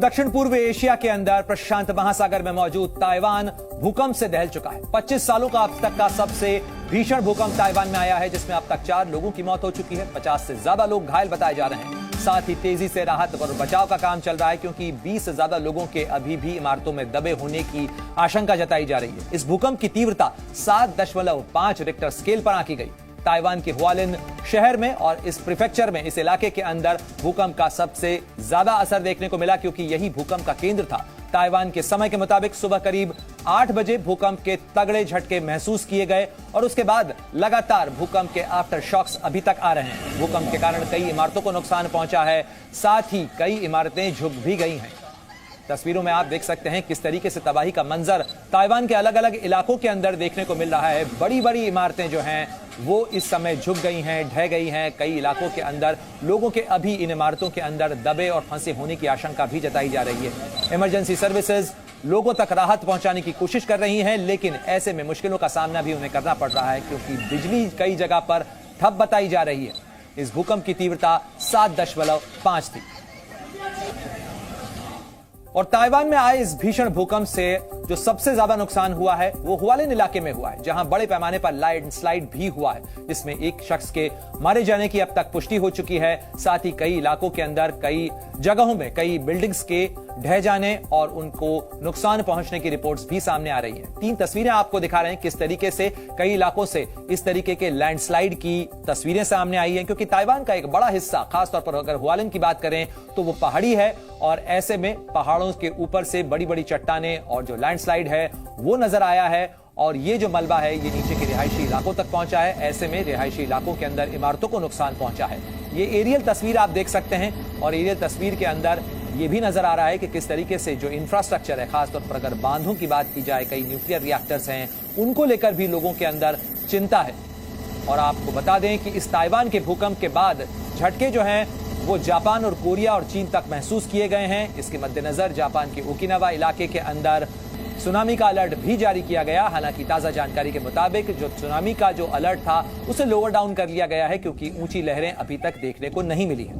दक्षिण पूर्व एशिया के अंदर प्रशांत महासागर में मौजूद ताइवान भूकंप से दहल चुका है। 25 सालों का अब तक का सबसे भीषण भूकंप ताइवान में आया है, जिसमें अब तक 4 लोगों की मौत हो चुकी है। 50 से ज्यादा लोग घायल बताए जा रहे हैं। साथ ही तेजी से राहत और बचाव का काम चल रहा है, क्योंकि 20 से ज्यादा लोगों के अभी भी इमारतों में दबे होने की आशंका जताई जा रही है। इस भूकंप की तीव्रता 7.5 रिक्टर स्केल पर आंकी गई। ताइवान के हुआलिन शहर में और इस प्रीफेक्चर में, इस इलाके के अंदर भूकंप का सबसे ज्यादा असर देखने को मिला, क्योंकि यही भूकंप का केंद्र था। ताइवान के समय के मुताबिक सुबह करीब 8 बजे भूकंप के तगड़े झटके महसूस किए गए और उसके बाद लगातार भूकंप के आफ्टर शॉक्स अभी तक आ रहे हैं। भूकंप के कारण कई इमारतों को नुकसान पहुंचा है, साथ ही कई इमारतें झुक भी गई हैं। तस्वीरों में आप देख सकते हैं किस तरीके से तबाही का मंजर ताइवान के अलग अलग इलाकों के अंदर देखने को मिल रहा है। बड़ी बड़ी इमारतें जो हैं वो इस समय झुक गई हैं, ढह गई हैं। कई इलाकों के अंदर लोगों के अभी इन इमारतों के अंदर दबे और फंसे होने की आशंका भी जताई जा रही है। इमरजेंसी सर्विसेज लोगों तक राहत पहुंचाने की कोशिश कर रही हैं, लेकिन ऐसे में मुश्किलों का सामना भी उन्हें करना पड़ रहा है, क्योंकि बिजली कई जगह पर ठप बताई जा रही है। इस भूकंप की तीव्रता 7.5 थी। और ताइवान में आए इस भीषण भूकंप से जो सबसे ज्यादा नुकसान हुआ है वो हुआलिन इलाके में हुआ है, जहां बड़े पैमाने पर लैंडस्लाइड भी हुआ है, जिसमें एक शख्स के मारे जाने की अब तक पुष्टि हो चुकी है। साथ ही कई इलाकों के अंदर कई जगहों में कई बिल्डिंग्स के ढह जाने और उनको नुकसान पहुंचने की रिपोर्ट्स भी सामने आ रही हैं। 3 तस्वीरें आपको दिखा रहे हैं किस तरीके से कई इलाकों से इस तरीके के लैंडस्लाइड की तस्वीरें सामने आई हैं, क्योंकि ताइवान का एक बड़ा हिस्सा, खासतौर पर अगर हुआलिन की बात करें तो वो पहाड़ी है और ऐसे में पहाड़ों के ऊपर से बड़ी बड़ी चट्टानें और जो लैंडस्लाइड है वो नजर आया है। और ये जो मलबा है ये नीचे के रिहायशी इलाकों तक पहुंचा है। ऐसे में रिहायशी इलाकों के अंदर इमारतों को नुकसान पहुंचा है। ये एरियल तस्वीर आप देख सकते हैं और एरियल तस्वीर के अंदर ये भी नजर आ रहा है कि किस तरीके से जो इंफ्रास्ट्रक्चर है, खासतौर पर अगर बांधों की बात की जाए, कई न्यूक्लियर रिएक्टर्स हैं, उनको लेकर भी लोगों के अंदर चिंता है। और आपको बता दें कि इस ताइवान के भूकंप के बाद झटके जो हैं वो जापान और कोरिया और चीन तक महसूस किए गए हैं। इसके मद्देनजर जापान के ओकिनावा इलाके के अंदर सुनामी का अलर्ट भी जारी किया गया। हालांकि ताजा जानकारी के मुताबिक जो सुनामी का जो अलर्ट था उसे लोअर डाउन कर लिया गया है, क्योंकि ऊंची लहरें अभी तक देखने को नहीं मिली हैं।